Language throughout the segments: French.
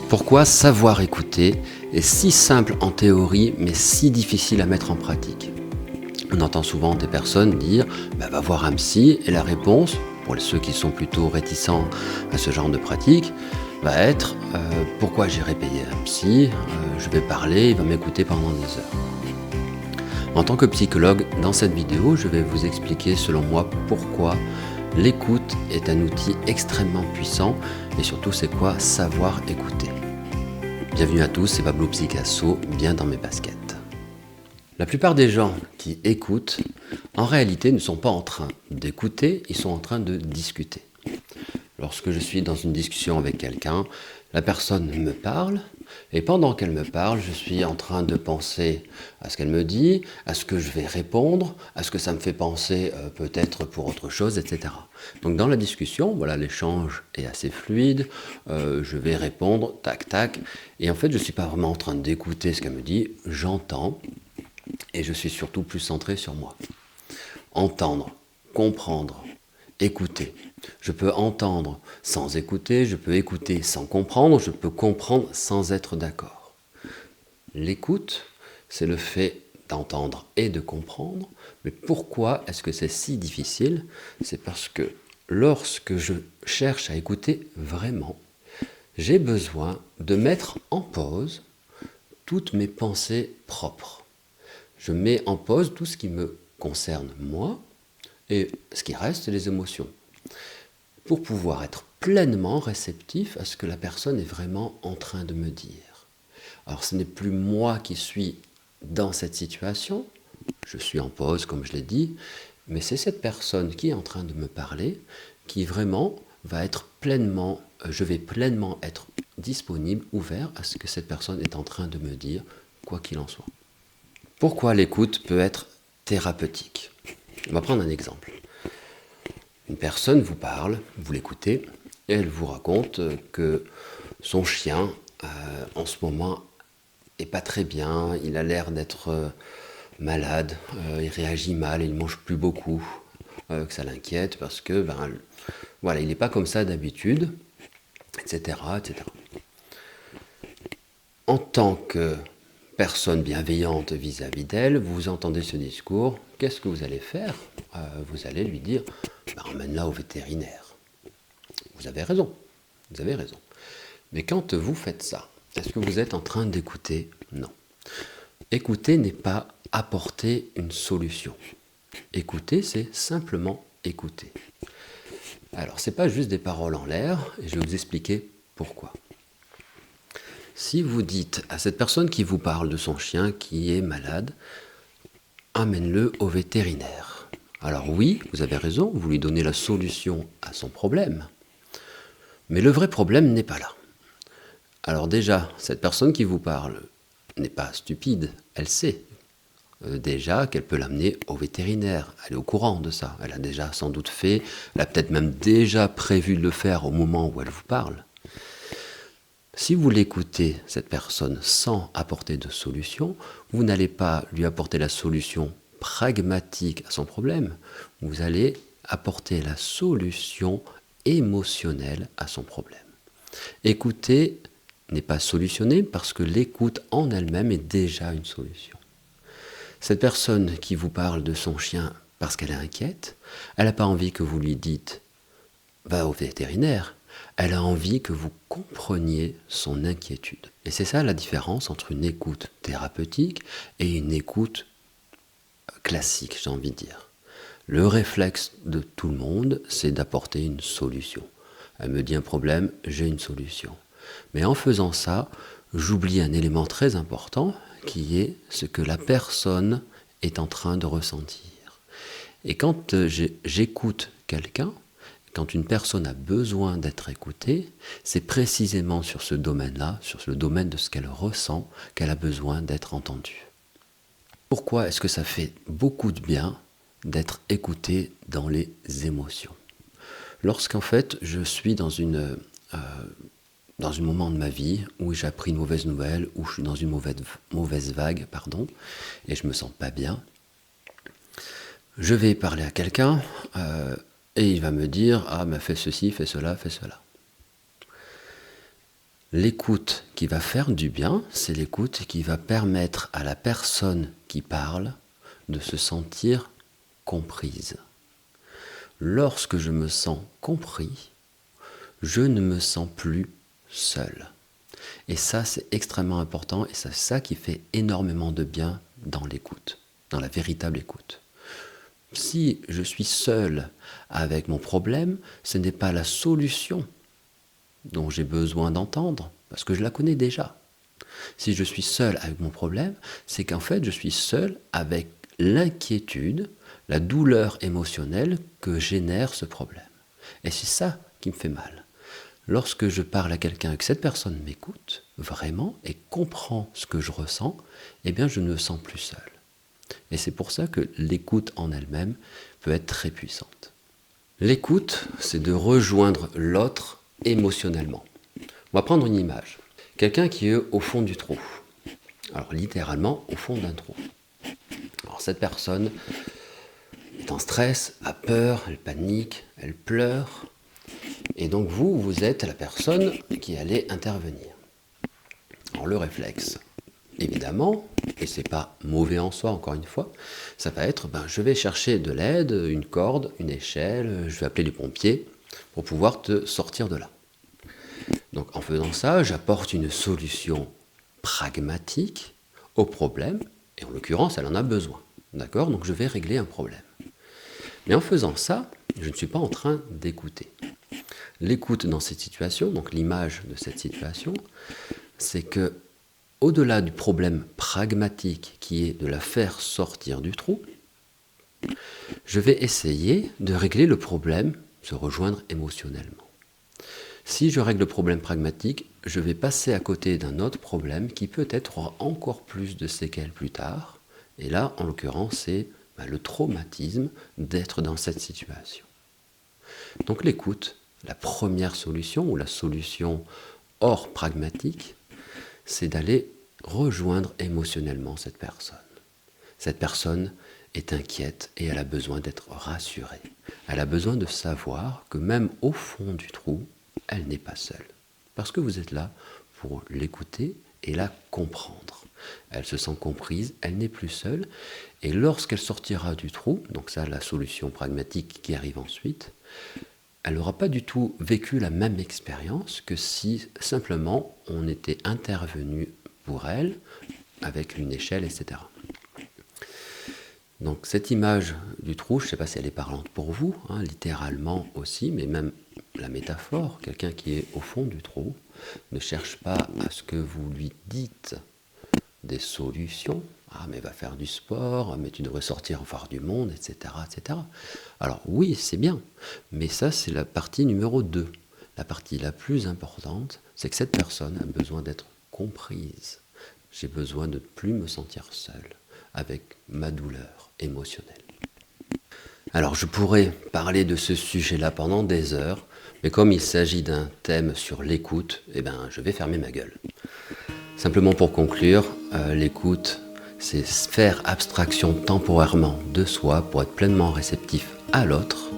Pourquoi savoir écouter est si simple en théorie, mais si difficile à mettre en pratique? On entend souvent des personnes dire va voir un psy, et la réponse, pour ceux qui sont plutôt réticents à ce genre de pratique, va être pourquoi j'irai payer un psy, je vais parler, il va m'écouter pendant des heures. En tant que psychologue, dans cette vidéo, je vais vous expliquer selon moi pourquoi l'écoute est un outil extrêmement puissant et surtout c'est quoi savoir écouter. Bienvenue à tous, c'est Pablo Picasso, bien dans mes baskets. La plupart des gens qui écoutent, en réalité ne sont pas en train d'écouter, ils sont en train de discuter. Lorsque je suis dans une discussion avec quelqu'un, la personne me parle, et pendant qu'elle me parle, je suis en train de penser à ce qu'elle me dit, à ce que je vais répondre, à ce que ça me fait penser peut-être pour autre chose, etc. Donc dans la discussion, voilà, l'échange est assez fluide, je vais répondre, tac, tac, et en fait je ne suis pas vraiment en train d'écouter ce qu'elle me dit, j'entends, et je suis surtout plus centré sur moi. Entendre, comprendre, écouter. Je peux entendre sans écouter, je peux écouter sans comprendre, je peux comprendre sans être d'accord. L'écoute, c'est le fait d'entendre et de comprendre, mais pourquoi est-ce que c'est si difficile? C'est parce que lorsque je cherche à écouter vraiment, j'ai besoin de mettre en pause toutes mes pensées propres. Je mets en pause tout ce qui me concerne moi, et ce qui reste, c'est les émotions. Pour pouvoir être pleinement réceptif à ce que la personne est vraiment en train de me dire. Alors ce n'est plus moi qui suis dans cette situation, je suis en pause comme je l'ai dit, mais c'est cette personne qui est en train de me parler, qui vraiment va être pleinement, je vais pleinement être disponible, ouvert à ce que cette personne est en train de me dire, quoi qu'il en soit. Pourquoi l'écoute peut être thérapeutique? On va prendre un exemple. Une personne vous parle, vous l'écoutez, et elle vous raconte que son chien, en ce moment, est pas très bien, il a l'air d'être malade, il réagit mal, il mange plus beaucoup, que ça l'inquiète parce que, voilà, il n'est pas comme ça d'habitude, etc., etc. En tant que personne bienveillante vis-à-vis d'elle, vous entendez ce discours, qu'est-ce que vous allez faire? Vous allez lui dire, emmène-la au vétérinaire. Vous avez raison, vous avez raison. Mais quand vous faites ça, est-ce que vous êtes en train d'écouter? Non. Écouter n'est pas apporter une solution. Écouter, c'est simplement écouter. Alors, ce n'est pas juste des paroles en l'air, et je vais vous expliquer pourquoi. Si vous dites à cette personne qui vous parle de son chien qui est malade, amène-le au vétérinaire. Alors oui, vous avez raison, vous lui donnez la solution à son problème. Mais le vrai problème n'est pas là. Alors déjà, cette personne qui vous parle n'est pas stupide, elle sait déjà qu'elle peut l'amener au vétérinaire. Elle est au courant de ça, elle a déjà sans doute fait, elle a peut-être même déjà prévu de le faire au moment où elle vous parle. Si vous l'écoutez, cette personne, sans apporter de solution, vous n'allez pas lui apporter la solution pragmatique à son problème, vous allez apporter la solution émotionnelle à son problème. Écouter n'est pas solutionner parce que l'écoute en elle-même est déjà une solution. Cette personne qui vous parle de son chien parce qu'elle est inquiète, elle n'a pas envie que vous lui dites « va au vétérinaire », elle a envie que vous compreniez son inquiétude. Et c'est ça la différence entre une écoute thérapeutique et une écoute classique, j'ai envie de dire. Le réflexe de tout le monde, c'est d'apporter une solution. Elle me dit un problème, j'ai une solution. Mais en faisant ça, j'oublie un élément très important qui est ce que la personne est en train de ressentir. Et quand j'écoute quelqu'un, quand une personne a besoin d'être écoutée, c'est précisément sur ce domaine-là, sur le domaine de ce qu'elle ressent, qu'elle a besoin d'être entendue. Pourquoi est-ce que ça fait beaucoup de bien d'être écouté dans les émotions? Lorsqu'en fait je suis dans un moment de ma vie où j'ai appris une mauvaise nouvelle, où je suis dans une mauvaise vague, et je me sens pas bien, je vais parler à quelqu'un et il va me dire « Ah, fais ceci, fais cela, fais cela ». L'écoute qui va faire du bien, c'est l'écoute qui va permettre à la personne qui parle de se sentir comprise. Lorsque je me sens compris, je ne me sens plus seul. Et ça, c'est extrêmement important et c'est ça qui fait énormément de bien dans l'écoute, dans la véritable écoute. Si je suis seul avec mon problème, ce n'est pas la solution dont j'ai besoin d'entendre, parce que je la connais déjà. Si je suis seul avec mon problème, c'est qu'en fait, je suis seul avec l'inquiétude, la douleur émotionnelle que génère ce problème. Et c'est ça qui me fait mal. Lorsque je parle à quelqu'un et que cette personne m'écoute vraiment et comprend ce que je ressens, eh bien je ne me sens plus seul. Et c'est pour ça que l'écoute en elle-même peut être très puissante. L'écoute, c'est de rejoindre l'autre émotionnellement. On va prendre une image. Quelqu'un qui est au fond du trou. Alors littéralement au fond d'un trou. Alors cette personne est en stress, a peur, elle panique, elle pleure. Et donc vous êtes la personne qui allait intervenir. Alors le réflexe, évidemment, et c'est pas mauvais en soi encore une fois, ça va être, je vais chercher de l'aide, une corde, une échelle, je vais appeler les pompiers pour pouvoir te sortir de là. Donc en faisant ça, j'apporte une solution pragmatique au problème, et en l'occurrence, elle en a besoin. D'accord? Donc je vais régler un problème. Mais en faisant ça, je ne suis pas en train d'écouter. L'écoute dans cette situation, donc l'image de cette situation, c'est que au-delà du problème pragmatique qui est de la faire sortir du trou, je vais essayer de régler le problème, se rejoindre émotionnellement. Si je règle le problème pragmatique, je vais passer à côté d'un autre problème qui peut-être aura encore plus de séquelles plus tard. Et là, en l'occurrence, c'est le traumatisme d'être dans cette situation. Donc l'écoute, la première solution, ou la solution hors pragmatique, c'est d'aller rejoindre émotionnellement cette personne. Cette personne est inquiète et elle a besoin d'être rassurée. Elle a besoin de savoir que même au fond du trou, elle n'est pas seule. Parce que vous êtes là pour l'écouter et la comprendre. Elle se sent comprise, elle n'est plus seule. Et lorsqu'elle sortira du trou, donc ça la solution pragmatique qui arrive ensuite, elle n'aura pas du tout vécu la même expérience que si simplement on était intervenu pour elle avec une échelle, etc. Donc cette image du trou, je ne sais pas si elle est parlante pour vous, littéralement aussi, mais même la métaphore, quelqu'un qui est au fond du trou, ne cherche pas à ce que vous lui dites des solutions. Ah, mais va faire du sport, mais tu devrais sortir voir du monde, etc., etc. Alors oui, c'est bien, mais ça c'est la partie numéro 2. La partie la plus importante, c'est que cette personne a besoin d'être comprise. J'ai besoin de ne plus me sentir seul avec ma douleur émotionnelle. Alors je pourrais parler de ce sujet-là pendant des heures, mais comme il s'agit d'un thème sur l'écoute, je vais fermer ma gueule. Simplement pour conclure, l'écoute, c'est faire abstraction temporairement de soi pour être pleinement réceptif à l'autre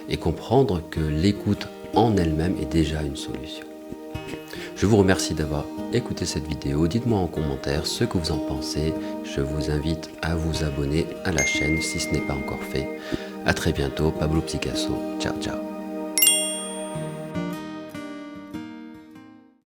et comprendre que l'écoute en elle-même est déjà une solution. Je vous remercie d'avoir écouté cette vidéo. Dites-moi en commentaire ce que vous en pensez. Je vous invite à vous abonner à la chaîne si ce n'est pas encore fait. A très bientôt, Pablo Picasso. Ciao, ciao.